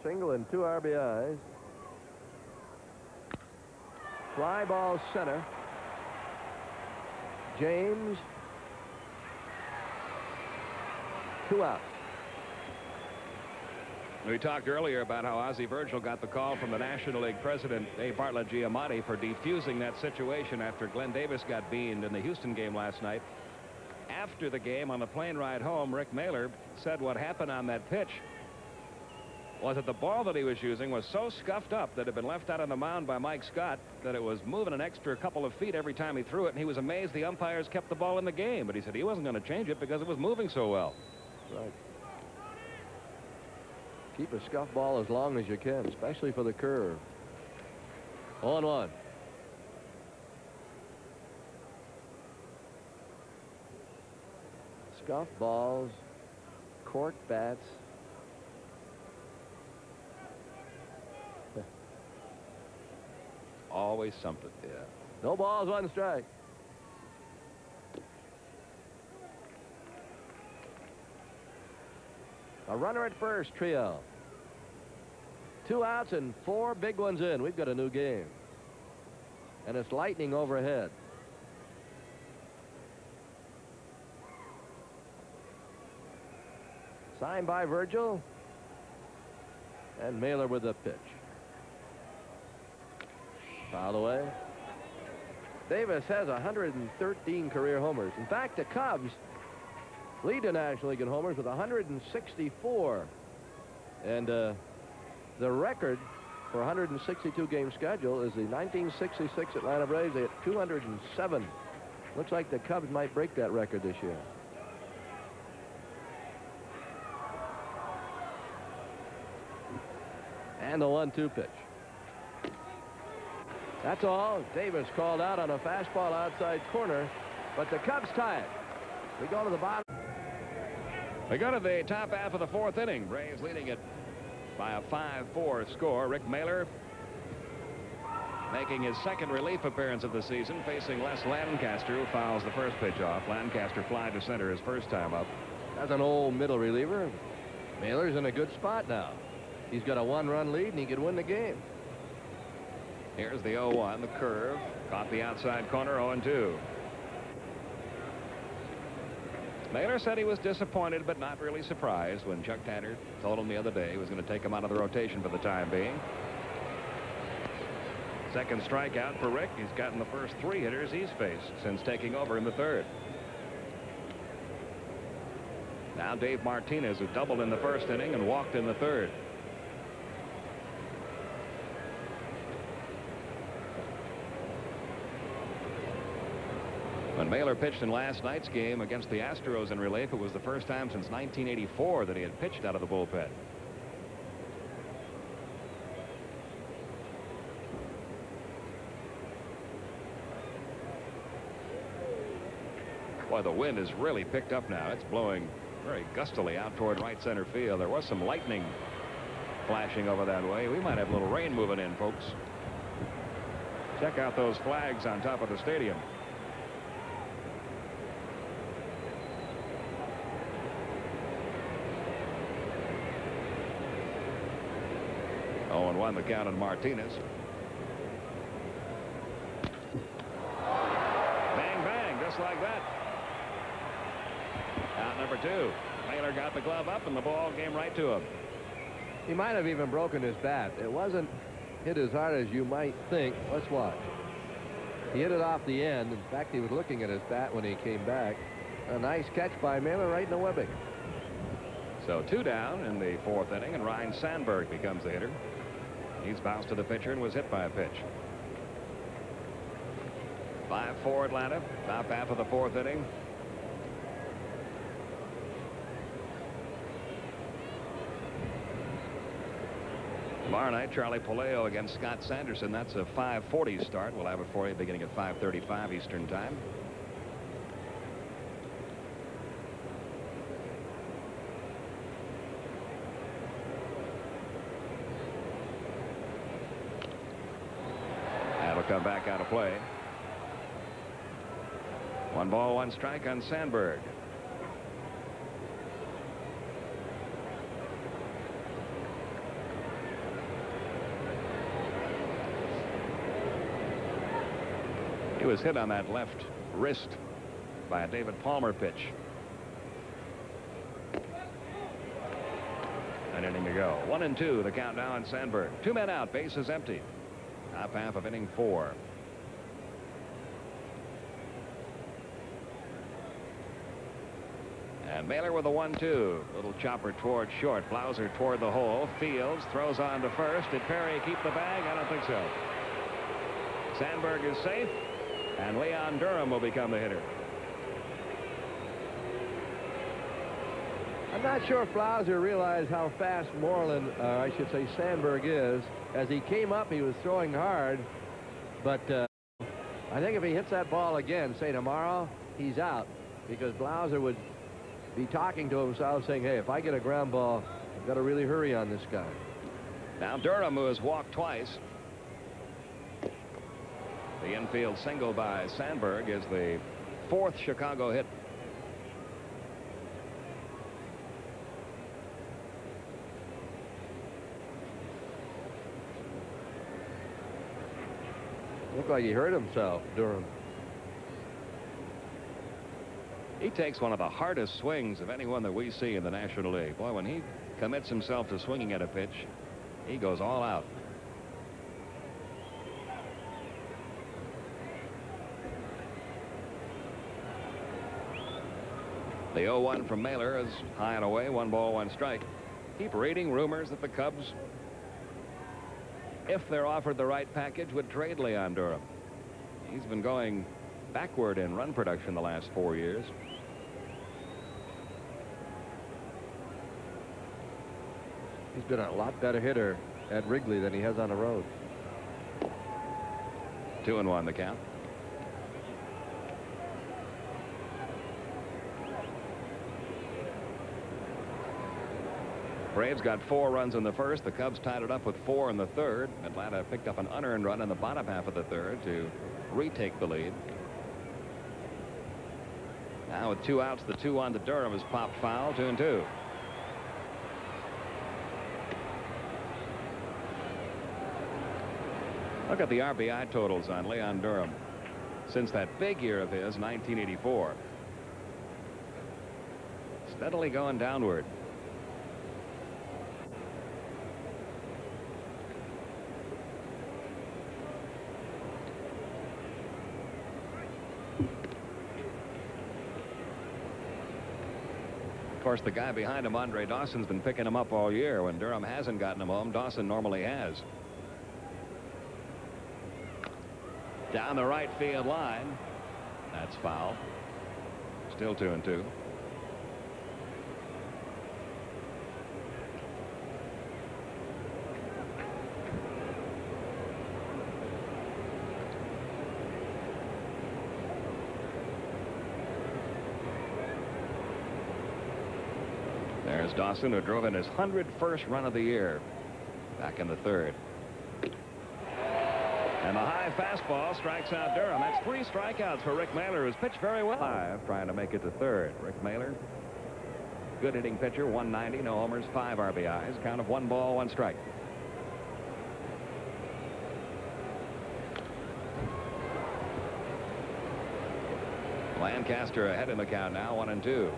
single and 2 RBIs. Fly ball center. James. 2 outs. We talked earlier about how Ozzie Virgil got the call from the National League president, A. Bartlett Giamatti, for defusing that situation after Glenn Davis got beaned in the Houston game last night. After the game, on the plane ride home, Rick Mahler said what happened on that pitch was that the ball that he was using was so scuffed up that it had been left out on the mound by Mike Scott that it was moving an extra couple of feet every time he threw it, and he was amazed the umpires kept the ball in the game. But he said he wasn't going to change it because it was moving so well. Right. Keep a scuff ball as long as you can, especially for the curve. 0-1. Scuff balls, cork bats. Always something. Yeah. No balls, 1 strike. A runner at first, Trio. 2 outs and 4 big ones in. We've got a new game. And it's lightning overhead. Signed by Virgil. And Mahler with the pitch. Foul away. Davis has 113 career homers. In fact, the Cubs lead the National League in homers with 164. And the record for 162 game schedule is the 1966 Atlanta Braves. They had 207. Looks like the Cubs might break that record this year. And the 1-2 pitch. That's all. Davis called out on a fastball outside corner, but the Cubs tie it. We go to the bottom. We go to the top half of the 4th inning. Braves leading it by a 5-4 score. Rick Mahler making his 2nd relief appearance of the season, facing Les Lancaster, who fouls the first pitch off. Lancaster fly to center his first time up. That's an old middle reliever. Mahler's in a good spot now. He's got a 1-run lead, and he could win the game. Here's the 0-1, the curve. Caught the outside corner, 0-2. Mahler said he was disappointed but not really surprised when Chuck Tanner told him the other day he was going to take him out of the rotation for the time being. 2nd strikeout for Rick. He's gotten the first 3 hitters he's faced since taking over in the 3rd. Now Dave Martinez, who doubled in the 1st inning and walked in the 3rd. When Mahler pitched in last night's game against the Astros in relief, it was the first time since 1984 that he had pitched out of the bullpen. Boy, the wind has really picked up now. It's blowing very gustily out toward right center field. There was some lightning flashing over that way. We might have a little rain moving in, folks. Check out those flags on top of the stadium. 0-1 the count on Martinez. Bang, bang, just like that. Out number 2. Mahler got the glove up, and the ball came right to him. He might have even broken his bat. It wasn't hit as hard as you might think. Let's watch. He hit it off the end. In fact, he was looking at his bat when he came back. A nice catch by Mahler right in the webbing. So 2 down in the 4th inning, and Ryan Sandberg becomes the hitter. He's bounced to the pitcher and was hit by a pitch. 5-4 Atlanta, top half of the 4th inning. Tomorrow night, Charlie Puleo against Scott Sanderson. That's a 5:40 start. We'll have it for you beginning at 5:35 Eastern Time. That'll come back out of play. 1 ball, 1 strike on Sandberg. He was hit on that left wrist by a David Palmer pitch. An inning to go. 1-2 the count now on Sandberg. 2 men out. Bases empty. Top half of inning 4. And Mahler with a 1-2. Little chopper toward short. Blauser toward the hole. Fields throws on to first. Did Perry keep the bag? I don't think so. Sandberg is safe, and Leon Durham will become the hitter. I'm not sure if Blauser realized how fast I should say Sandberg is. As he came up, he was throwing hard, but I think if he hits that ball again, say tomorrow, he's out, because Blauser would be talking to himself saying, hey, if I get a ground ball, I've got to really hurry on this guy. Now Durham, who has walked twice. The infield single by Sandberg is the 4th Chicago hit. Looked like he hurt himself, Durham. He takes one of the hardest swings of anyone that we see in the National League. Boy, when he commits himself to swinging at a pitch, he goes all out. The 0-1 from Mahler is high and away. 1 ball, 1 strike. Keep reading rumors that the Cubs, if they're offered the right package, would trade Leon Durham. He's been going backward in run production the last 4 years. He's been a lot better hitter at Wrigley than he has on the road. 2-1 the count. Braves got 4 runs in the first. The Cubs tied it up with 4 in the third. Atlanta picked up an unearned run in the bottom half of the third to retake the lead. Now with 2 outs, the 2-1 to Durham is popped foul. 2-2. Look at the RBI totals on Leon Durham since that big year of his, 1984. Steadily going downward. Of course, the guy behind him, Andre Dawson's been picking him up all year. When Durham hasn't gotten him home, Dawson normally has. Down the right field line. That's foul. Still 2-2. There's Dawson, who drove in his 101st run of the year back in the third. And the high fastball strikes out Durham. That's 3 strikeouts for Rick Mahler, who's pitched very well. 5 trying to make it to third. Rick Mahler, good hitting pitcher, 190, no homers, 5 RBIs. Count of 1 ball, 1 strike. Lancaster ahead in the count now, 1-2.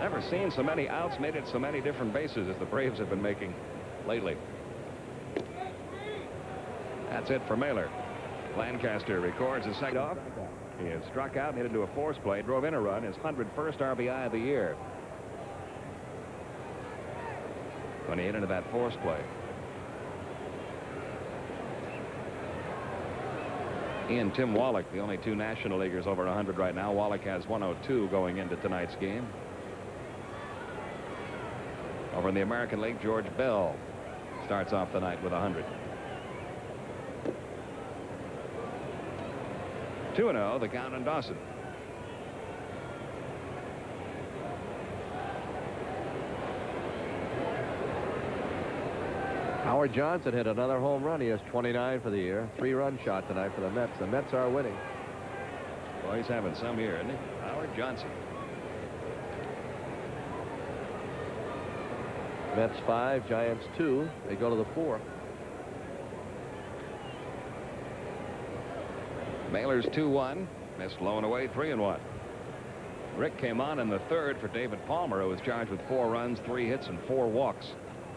Never seen so many outs made at so many different bases as the Braves have been making lately. That's it for Mahler. Lancaster records his second off. He has struck out and hit into a force play, drove in a run, his 101st RBI of the year when he hit into that force play. He and Tim Wallach, the only 2 National Leaguers over 100 right now. Wallach has 102 going into tonight's game. Over in the American League, George Bell starts off the night with 100. 2-0 the count on Dawson. Howard Johnson hit another home run. He has 29 for the year. 3-run shot tonight for the Mets. The Mets are winning. Well, he's having some year, isn't he? Howard Johnson. Mets 5, Giants 2. They go to the 4th. Mahler's 2-1. Missed low and away, 3-1. Rick came on in the third for David Palmer, who was charged with 4 runs, 3 hits, and 4 walks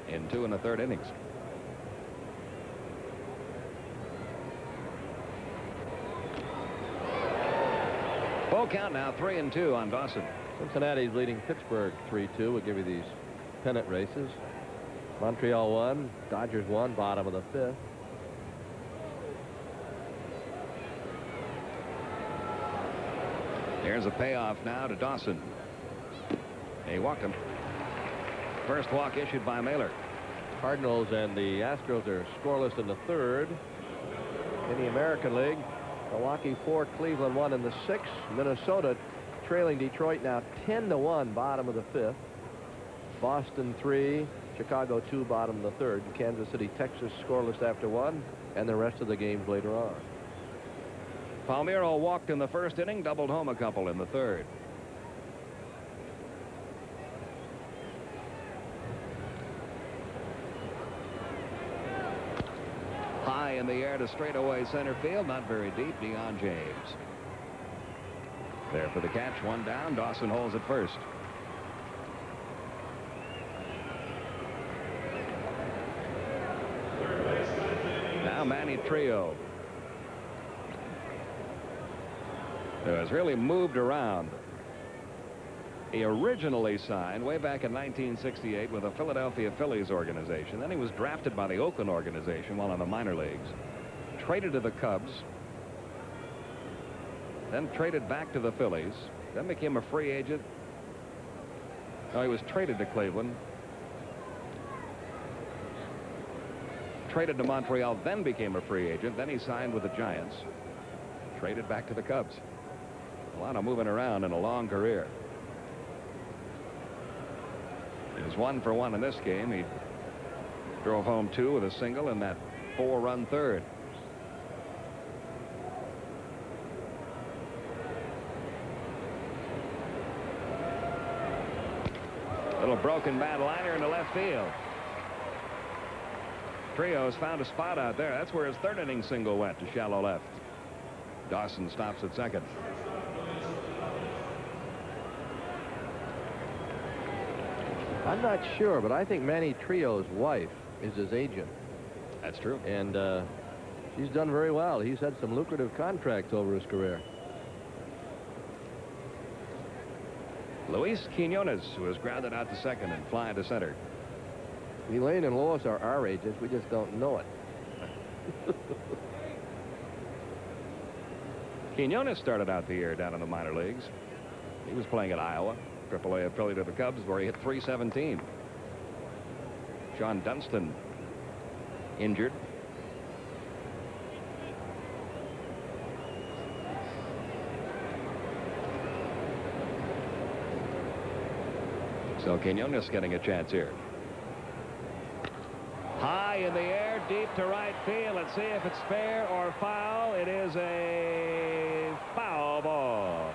in 2 1/3 innings. Full count now, 3-2 on Dawson. Cincinnati's leading Pittsburgh 3-2. We'll give you these pennant races. Montreal won. Dodgers won. Bottom of the 5th. Here's a payoff now to Dawson. He walked him. First walk issued by Mahler. Cardinals and the Astros are scoreless in the 3rd. In the American League, Milwaukee 4, Cleveland 1 in the 6th. Minnesota trailing Detroit now 10-1, bottom of the 5th. Boston 3, Chicago 2, bottom of the 3rd. Kansas City, Texas scoreless after 1, and the rest of the games later on. Palmeiro walked in the 1st inning, doubled home a couple in the 3rd. High in the air to straightaway center field, not very deep. Deion James there for the catch. 1 down. Dawson holds at first. Now Manny Trio, who has really moved around. He originally signed way back in 1968 with the Philadelphia Phillies organization. Then he was drafted by the Oakland organization while in the minor leagues. Traded to the Cubs. Then traded back to the Phillies. Then became a free agent. No, he was traded to Cleveland. Traded to Montreal, then became a free agent. Then he signed with the Giants. Traded back to the Cubs. A lot of moving around in a long career. He was 1 for 1 in this game. He drove home 2 with a single in that 4-run 3rd. Little broken bat liner into left field. Trios found a spot out there. That's where his 3rd inning single went, to shallow left. Dawson stops at second. I'm not sure, but I think Manny Trio's wife is his agent. That's true. And she's done very well. He's had some lucrative contracts over his career. Luis Quinones, who is grounded out to second and flying to center. Elaine and Lois are our agents. We just don't know it. Quinones started out the year down in the minor leagues. He was playing at Iowa, AAA affiliate of the Cubs, where he hit .317. Sean Dunston injured. So Quinones getting a chance here. High in the air, deep to right field. Let's see if it's fair or foul. It is a foul ball.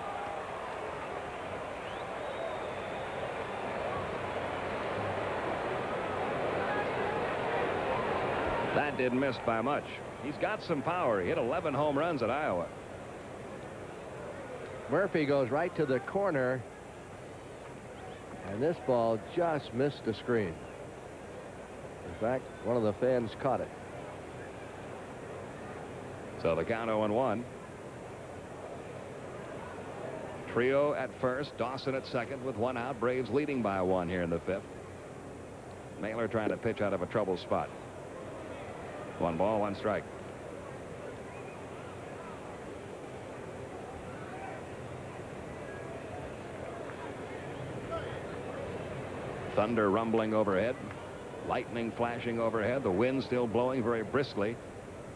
That didn't miss by much. He's got some power. He hit 11 home runs at Iowa. Murphy goes right to the corner, and this ball just missed the screen. In fact, one of the fans caught it. So the count 0-1. Trio at first, Dawson at second with 1 out. Braves leading by 1 here in the 5th. Mahler trying to pitch out of a trouble spot. 1 ball, 1 strike. Thunder rumbling overhead. Lightning flashing overhead. The wind still blowing very briskly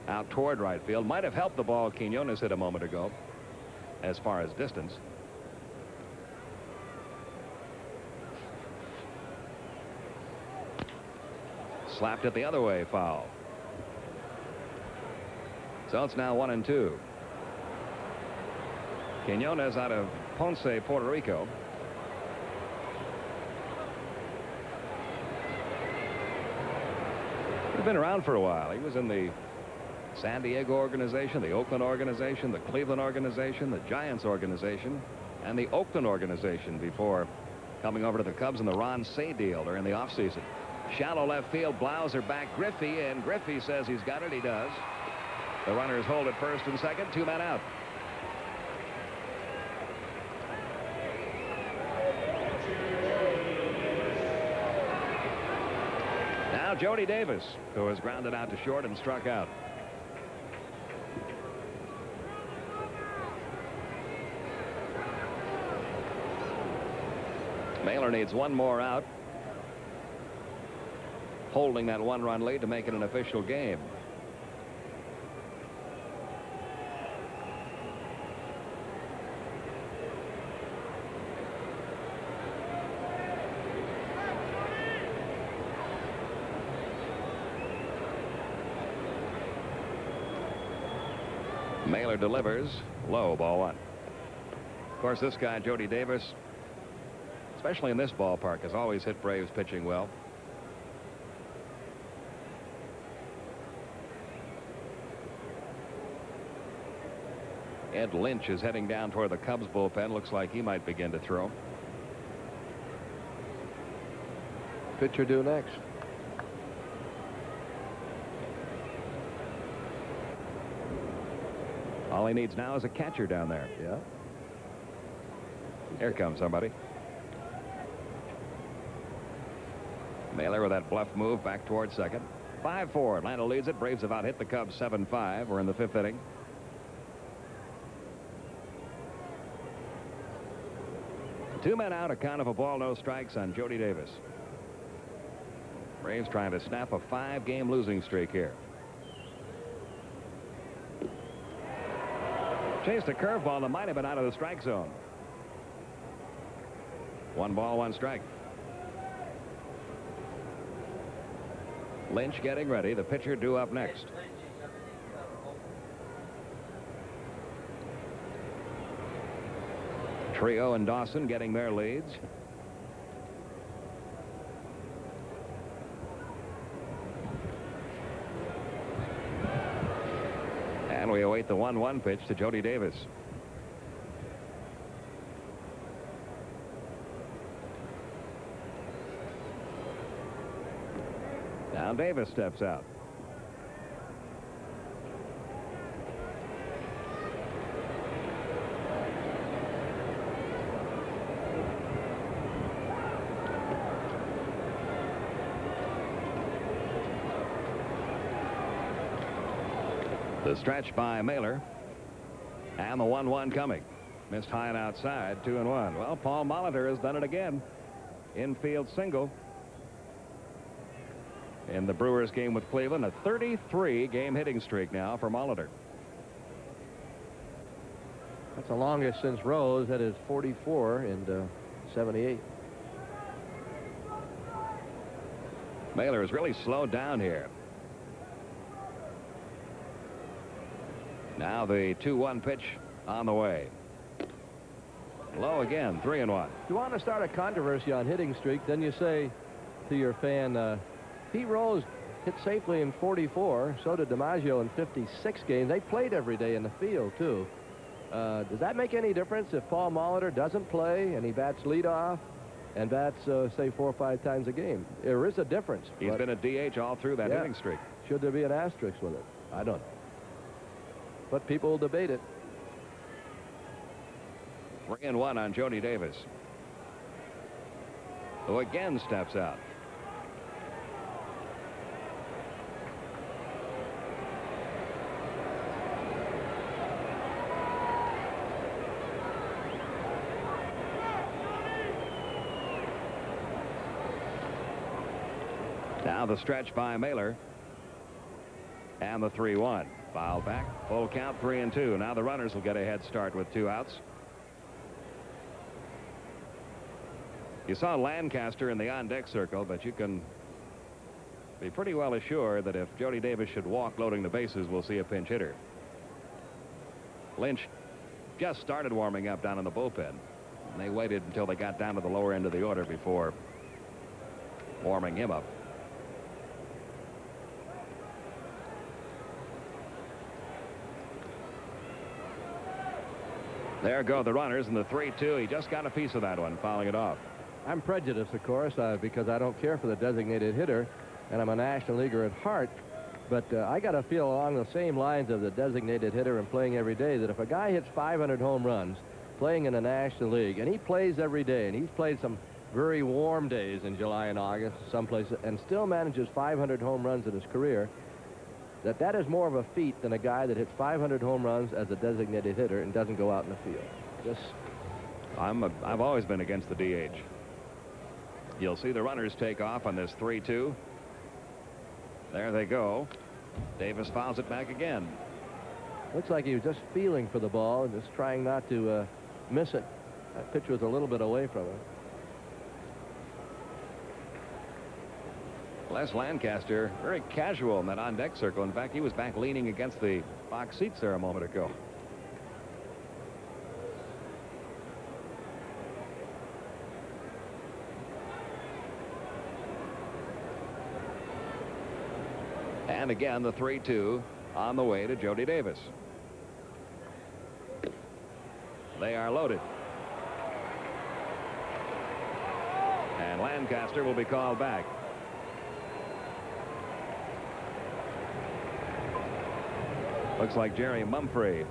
out toward right field. Might have helped the ball Quinones hit a moment ago as far as distance. Slapped it the other way, foul. So it's now 1-2. Quinones out of Ponce, Puerto Rico. He's been around for a while. He was in the San Diego organization, the Oakland organization, the Cleveland organization, the Giants organization, and the Oakland organization before coming over to the Cubs in the Ron Cey deal during the offseason. Shallow left field, Blauser back Griffey, and Griffey says he's got it. He does. The runners hold at first and second, 2 men out. Now Jody Davis, who was grounded out to short and struck out. Mahler needs one more out, holding that 1-run lead to make it an official game. Mahler delivers low, ball 1. Of course, this guy Jody Davis, especially in this ballpark, has always hit Braves pitching well. Ed Lynch is heading down toward the Cubs bullpen. Looks like he might begin to throw. Pitcher due next. All he needs now is a catcher down there. Yeah. Here comes somebody. Mahler with that bluff move back towards second. 5-4. Atlanta leads it. Braves have out hit the Cubs 7-5. We're in the 5th inning. Two men out, a count of a ball, no strikes on Jody Davis. Braves trying to snap a 5-game losing streak here. Chased a curveball that might have been out of the strike zone. 1 ball, 1 strike. Lynch getting ready. The pitcher due up next. Trio and Dawson getting their leads. And we await the 1-1 pitch to Jody Davis. Now Davis steps out. The stretch by Mahler. And the 1-1 coming. Missed high and outside, 2-1. Well, Paul Molitor has done it again. Infield single. In the Brewers game with Cleveland, a 33-game hitting streak now for Molitor. That's the longest since Rose had his 44 in 78. Mahler has really slowed down here. Now the 2-1 pitch on the way. Low again, 3-1. If you want to start a controversy on hitting streak, then you say to your fan, Pete Rose hit safely in 44. So did DiMaggio in 56 games. They played every day in the field, too. Does that make any difference if Paul Molitor doesn't play and he bats leadoff and bats, say, 4 or 5 times a game? There is a difference. He's been a DH all through that hitting streak. Should there be an asterisk with it? I don't know. But people will debate it. 3-1 on Jody Davis, who again steps out. Now the stretch by Mahler. And the 3-1. Foul back. Full count, 3-2. Now the runners will get a head start with 2 outs. You saw Lancaster in the on-deck circle, but you can be pretty well assured that if Jody Davis should walk loading the bases, we'll see a pinch hitter. Lynch just started warming up down in the bullpen. And they waited until they got down to the lower end of the order before warming him up. There go the runners in the 3-2. He just got a piece of that one, fouling it off. I'm prejudiced, of course, because I don't care for the designated hitter, and I'm a National Leaguer at heart. But I got to feel along the same lines of the designated hitter and playing every day that if a guy hits 500 home runs playing in the National League, and he plays every day, and he's played some very warm days in July and August, someplace, and still manages 500 home runs in his career, that is more of a feat than a guy that hits 500 home runs as a designated hitter and doesn't go out in the field. I've always been against the DH. You'll see the runners take off on this 3-2. There they go. Davis fouls it back again. Looks like he was just feeling for the ball and just trying not to miss it. That pitch was a little bit away from him. Les Lancaster, very casual in that on-deck circle. In fact, he was back leaning against the box seats there a moment ago. And again, the 3-2 on the way to Jody Davis. They are loaded. And Lancaster will be called back. Looks like Jerry Mumphrey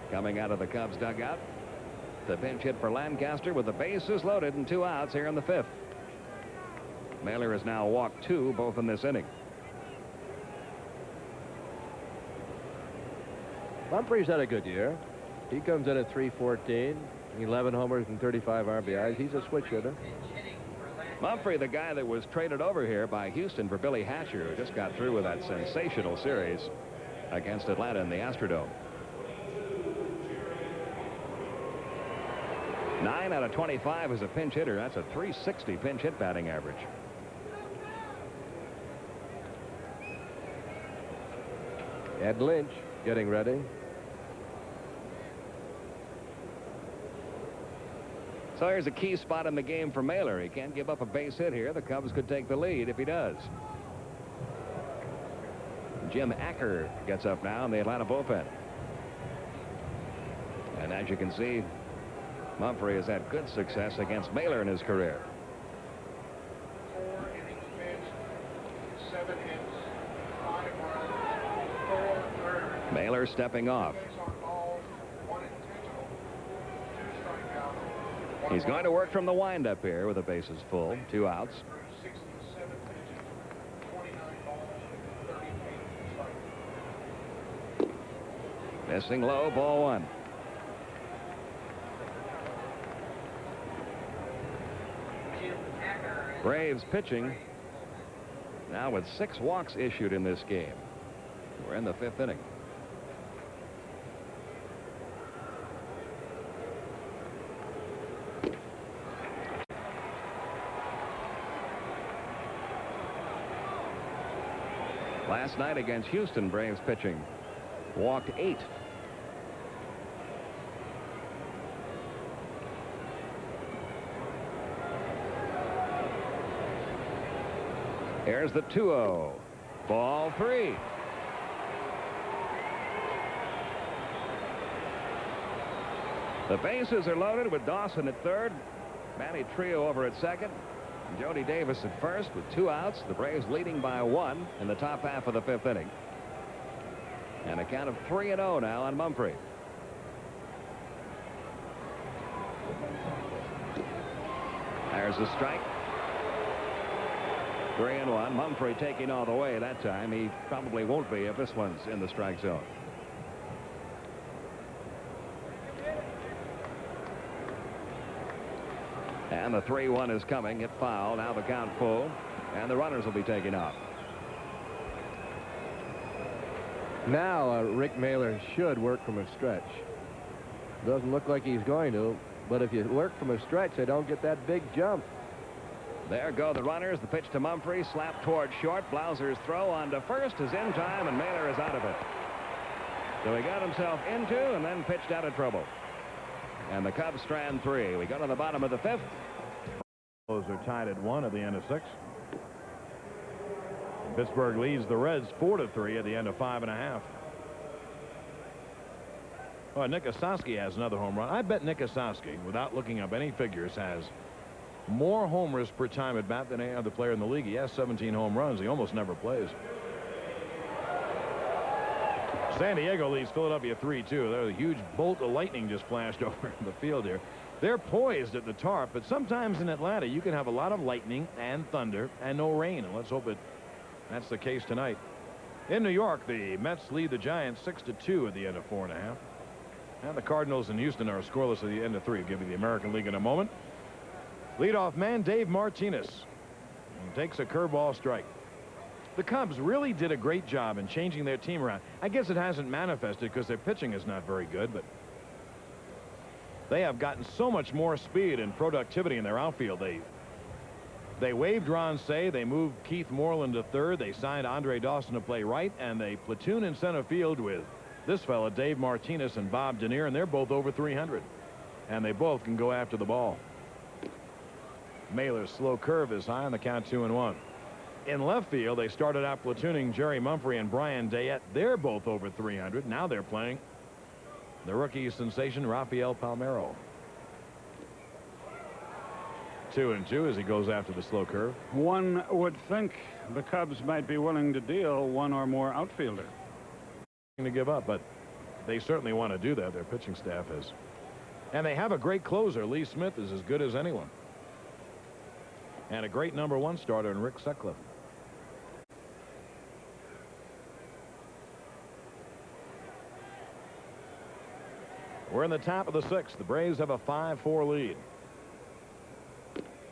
coming out of the Cubs dugout. The pinch hit for Lancaster with the bases loaded and 2 outs here in the 5th. Mahler has now walked 2, both in this inning. Mumphrey's had a good year. He comes in at .314, 11 homers and 35 RBIs. He's a switch hitter. Mumphrey, the guy that was traded over here by Houston for Billy Hatcher, who just got through with that sensational series against Atlanta in the Astrodome. 9 out of 25 as a pinch hitter. That's a .360 pinch hit batting average. Ed Lynch getting ready. So here's a key spot in the game for Mahler. He can't give up a base hit here. The Cubs could take the lead if he does. Jim Acker gets up now in the Atlanta bullpen. And as you can see, Mumphrey has had good success against Mahler in his career. 4 innings pitched, 7 hits, 5 runs, 4 earned. Mahler stepping off. He's going to work from the windup here with the bases full. 2 outs. 67 pitches, 29 balls, 30 strikes. Missing low, ball 1. Braves pitching now with 6 walks issued in this game. We're in the 5th inning. Last night against Houston, Braves pitching walked 8. Here's the 2-0. Ball 3. The bases are loaded with Dawson at third. Manny Trio over at second. Jody Davis at first with 2 outs. The Braves leading by 1 in the top half of the 5th inning. And a count of 3-0 now on Mumphrey. There's the strike. 3-1. Mumphrey taking all the way that time. He probably won't be if this one's in the strike zone. And the 3-1 is coming. Hit foul. Now the count full. And the runners will be taken off. Now Rick Mahler should work from a stretch. Doesn't look like he's going to. But if you work from a stretch, they don't get that big jump. There go the runners. The pitch to Mumphrey. Slapped toward short. Blauser's throw on to first is in time, and Mahler is out of it. So he got himself into and then pitched out of trouble. And the Cubs strand 3. We go to the bottom of the 5th. Those are tied at 1 at the end of 6. Pittsburgh leads the Reds 4-3 at the end of 5 1/2. Oh, Nick Osowski has another home run. I bet Nick Osowski, without looking up any figures, has more homers per time at bat than any other player in the league. He has 17 home runs. He almost never plays. San Diego leads Philadelphia 3-2. There's a huge bolt of lightning just flashed over the field here. They're poised at the tarp, but sometimes in Atlanta you can have a lot of lightning and thunder and no rain, and let's hope that's the case tonight. In New York, the Mets lead the Giants 6-2 at the end of 4.5. And the Cardinals and Houston are scoreless at the end of 3. I'll give you the American League in a moment. Leadoff man Dave Martinez takes a curveball strike. The Cubs really did a great job in changing their team around. I guess it hasn't manifested because their pitching is not very good, but they have gotten so much more speed and productivity in their outfield. They waived Ron Say. They moved Keith Moreland to third. They signed Andre Dawson to play right, and they platoon in center field with this fella, Dave Martinez, and Bob Denier, and they're both over 300. And they both can go after the ball. Mahler's slow curve is high on the count 2-1. In left field, they started out platooning Jerry Mumphrey and Brian Dayette. They're both over 300. Now they're playing the rookie sensation Rafael Palmeiro. 2-2 as he goes after the slow curve. One would think the Cubs might be willing to deal one or more outfielder. To give up, but they certainly want to do that. Their pitching staff is. And they have a great closer. Lee Smith is as good as anyone. And a great #1 starter in Rick Sutcliffe. We're in the top of the 6th. The Braves have a 5-4 lead.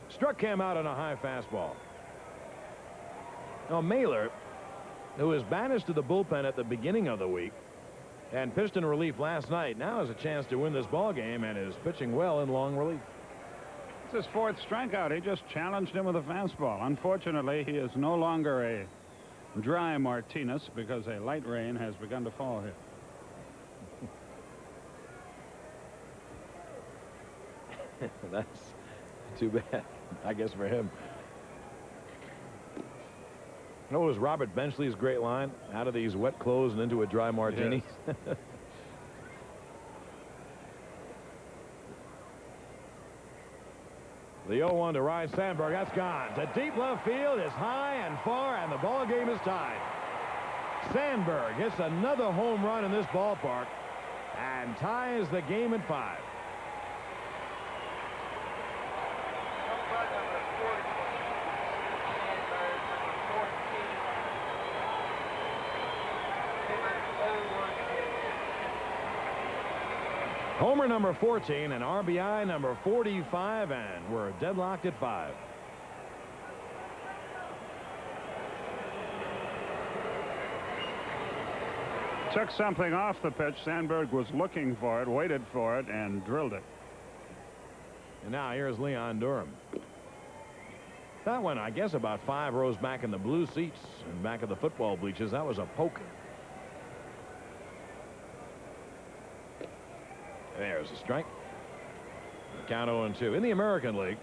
Struck him out on a high fastball. Now Mahler, who was banished to the bullpen at the beginning of the week and pitched in relief last night, now has a chance to win this ball game and is pitching well in long relief. It's his 4th strikeout. He just challenged him with a fastball. Unfortunately, he is no longer a dry Martinez because a light rain has begun to fall here. That's too bad, I guess, for him. You know, it was Robert Benchley's great line, out of these wet clothes and into a dry martini. Yes. The 0-1 to Ryan Sandberg. That's gone to deep left field. Is high and far, and the ball game is tied. Sandberg hits another home run in this ballpark and ties the game at 5. Homer number 14 and RBI number 45, and we're deadlocked at 5. Took something off the pitch. Sandberg was looking for it, waited for it, and drilled it. And now here's Leon Durham. That one, I guess, about 5 rows back in the blue seats and back of the football bleachers. That was a poke. There's a strike. Count 0-2. In the American League,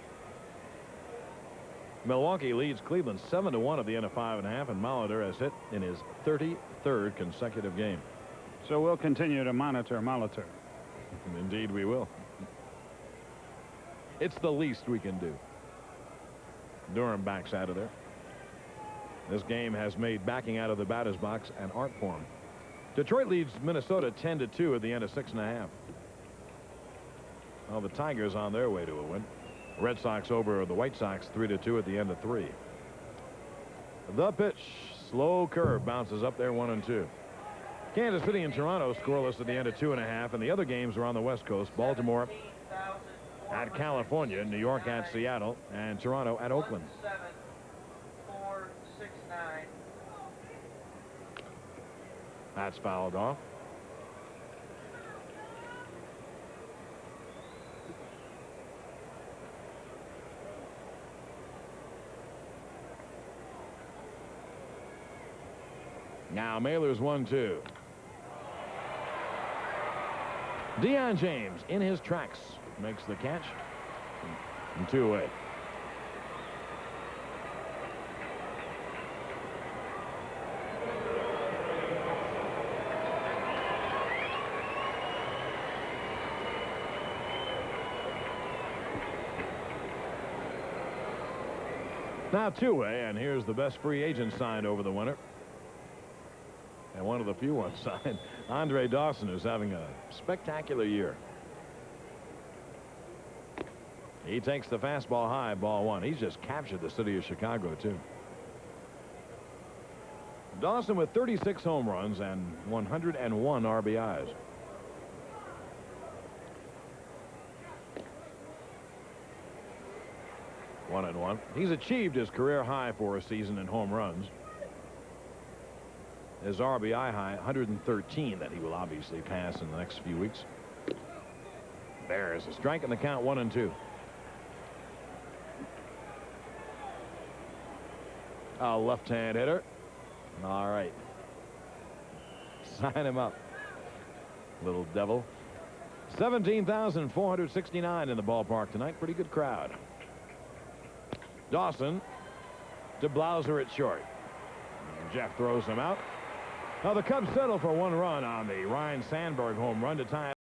Milwaukee leads Cleveland 7-1 at the end of 5.5, and Molitor has hit in his 33rd consecutive game. So we'll continue to monitor Molitor. Indeed we will. It's the least we can do. Durham backs out of there. This game has made backing out of the batter's box an art form. Detroit leads Minnesota 10-2 at the end of 6.5. Well, the Tigers on their way to a win. Red Sox over the White Sox 3-2 at the end of 3. The pitch, slow curve, bounces up there 1-2. Kansas City and Toronto scoreless at the end of 2.5, and the other games are on the West Coast. Baltimore at California, New York at Seattle, and Toronto at Oakland. 469. That's fouled off. Now Mahler's 1-2. Deion James in his tracks makes the catch. And 2 away. Now two-way, and here's the best free agent signed over the winter. And one of the few ones signed, Andre Dawson, who's having a spectacular year. He takes the fastball high, ball one. He's just captured the city of Chicago, too. Dawson with 36 home runs and 101 RBIs. One and one. He's achieved his career high for a season in home runs. His RBI high, 113, that he will obviously pass in the next few weeks. There's a strike, and the count 1-2. A left-hand hitter. All right. Sign him up, little devil. 17,469 in the ballpark tonight. Pretty good crowd. Dawson to Blauser at short. Jeff throws him out. Now the Cubs settle for one run on the Ryan Sandberg home run to tie